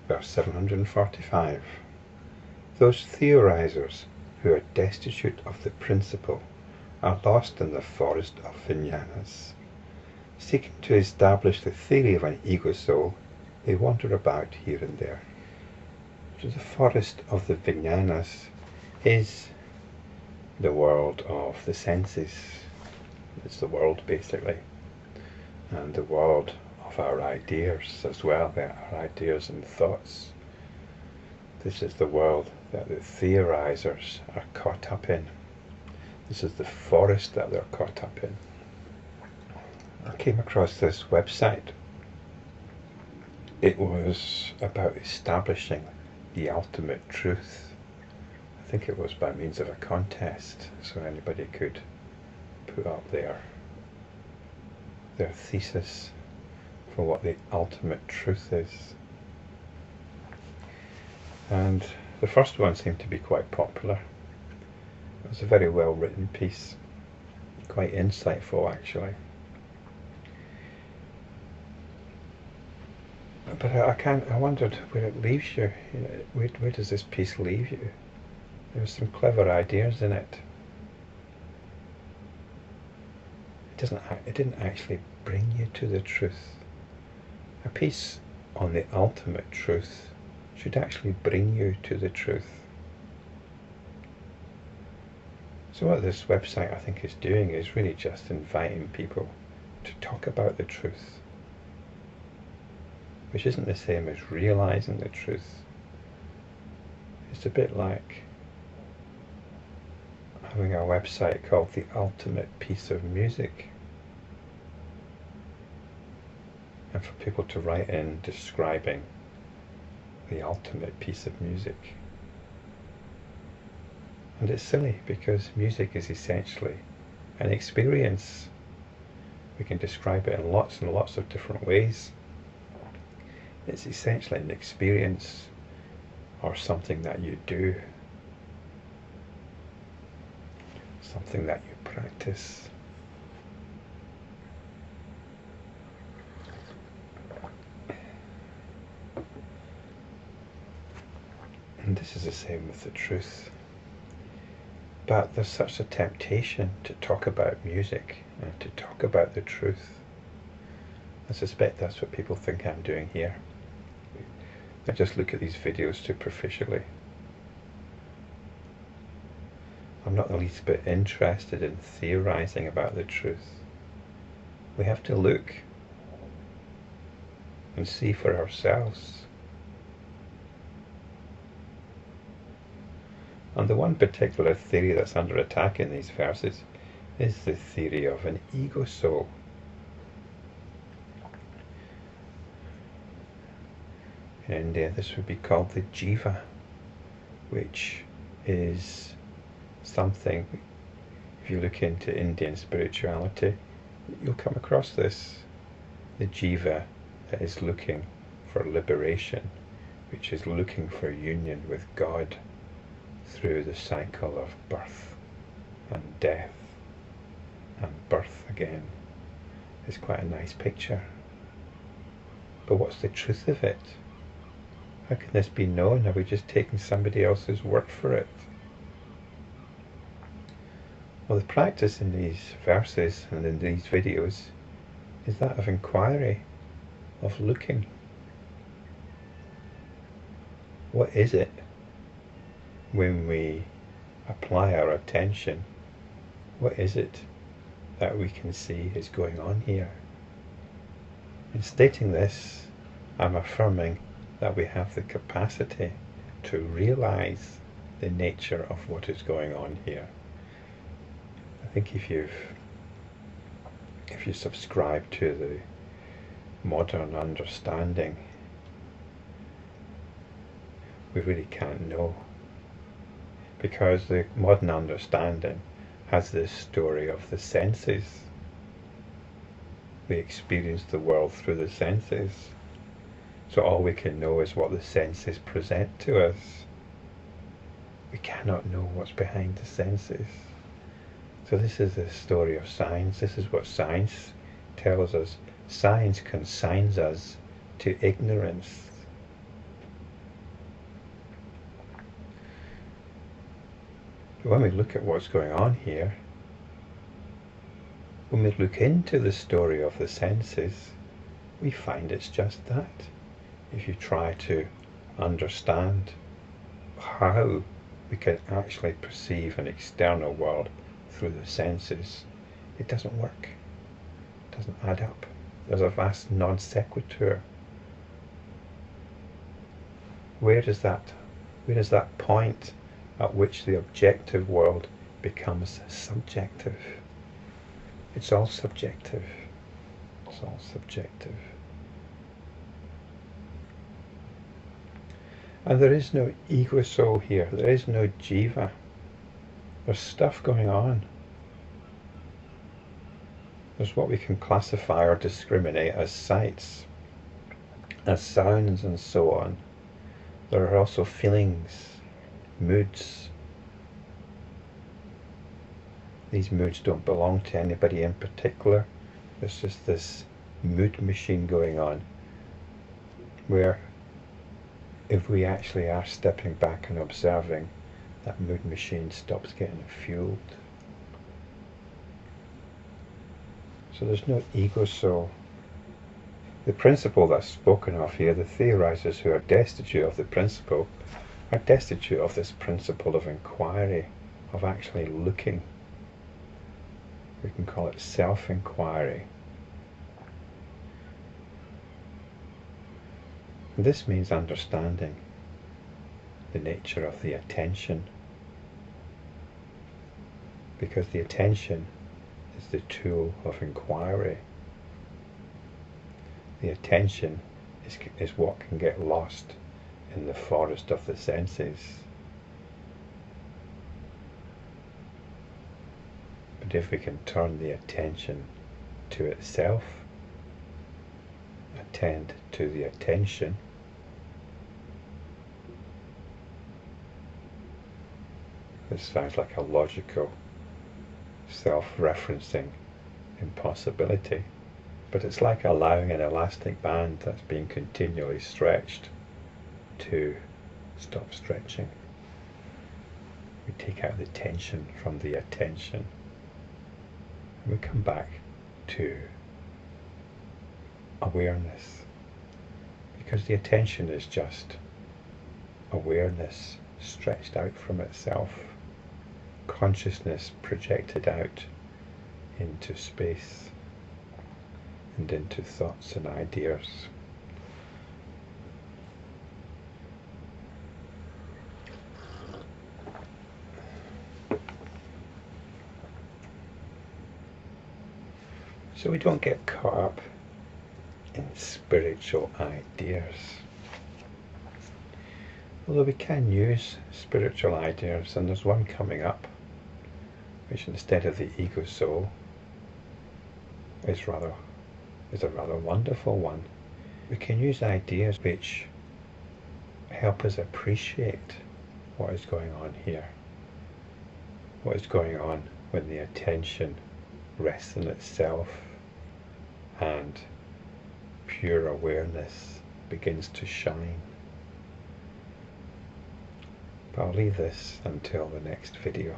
verse 745. Those theorisers who are destitute of the principle are lost in the forest of Vijnanas. Seeking to establish the theory of an ego soul, they wander about here and there. So the forest of the Vijnanas is the world of the senses. It's the world basically, and the world of our ideas as well, our ideas and thoughts. This is the world that the theorisers are caught up in. This is the forest that they're caught up in. I came across this website. It was about establishing the ultimate truth. I think it was by means of a contest, so anybody could put up their thesis for what the ultimate truth is. And the first one seemed to be quite popular. It was a very well written piece, quite insightful actually. But I wondered where it leaves you. Where does this piece leave you? There were some clever ideas in it. It didn't actually bring you to the truth. A piece on the ultimate truth should actually bring you to the truth. So what this website I think is doing is really just inviting people to talk about the truth, which isn't the same as realizing the truth. It's a bit like having a website called The Ultimate Piece of Music, and for people to write in describing the ultimate piece of music. And it's silly, because music is essentially an experience. We can describe it in lots and lots of different ways. It's essentially an experience or something that you do, something that you practice. And this is the same with the truth. But there's such a temptation to talk about music and to talk about the truth. I suspect that's what people think I'm doing here. I just look at these videos superficially. I'm not the least bit interested in theorizing about the truth. We have to look and see for ourselves. And the one particular theory that's under attack in these verses is the theory of an ego soul. In India this would be called the jiva, which is something, if you look into Indian spirituality, you'll come across this. The jiva that is looking for liberation, which is looking for union with God through the cycle of birth and death and birth again. It's quite a nice picture. But what's the truth of it? How can this be known? Are we just taking somebody else's word for it? Well, the practice in these verses and in these videos is that of inquiry, of looking. What is it when we apply our attention? What is it that we can see is going on here? In stating this, I'm affirming that we have the capacity to realize the nature of what is going on here. I think if you subscribe to the modern understanding, we really can't know. Because the modern understanding has this story of the senses. We experience the world through the senses. So all we can know is what the senses present to us. We cannot know what's behind the senses. So this is the story of science. This is what science tells us. Science consigns us to ignorance. But when we look at what's going on here, when we look into the story of the senses, we find it's just that. If you try to understand how we can actually perceive an external world through the senses, it doesn't work. It doesn't add up. There's a vast non sequitur. Where is that point at which the objective world becomes subjective? It's all subjective. It's all subjective. And there is no ego soul here. There is no jiva. There's stuff going on. There's what we can classify or discriminate as sights, as sounds and so on. There are also feelings, moods. These moods don't belong to anybody in particular. There's just this mood machine going on, where if we actually are stepping back and observing, that mood machine stops getting fueled. So there's no ego soul. The principle that's spoken of here, the theorisers who are destitute of the principle, are destitute of this principle of inquiry, of actually looking. We can call it self-inquiry. This means understanding the nature of the attention, because the attention is the tool of inquiry. The attention is what can get lost in the forest of the senses. But if we can turn the attention to itself, attend to the attention, this sounds like a logical, self-referencing impossibility, but it's like allowing an elastic band that's being continually stretched to stop stretching. We take out the tension from the attention, and we come back to awareness, because the attention is just awareness stretched out from itself, consciousness projected out into space and into thoughts and ideas. So we don't get caught up in spiritual ideas. Although we can use spiritual ideas, and there's one coming up, which instead of the ego soul is a rather wonderful one. We can use ideas which help us appreciate what is going on here, what is going on when the attention rests in itself and pure awareness begins to shine. But I'll leave this until the next video.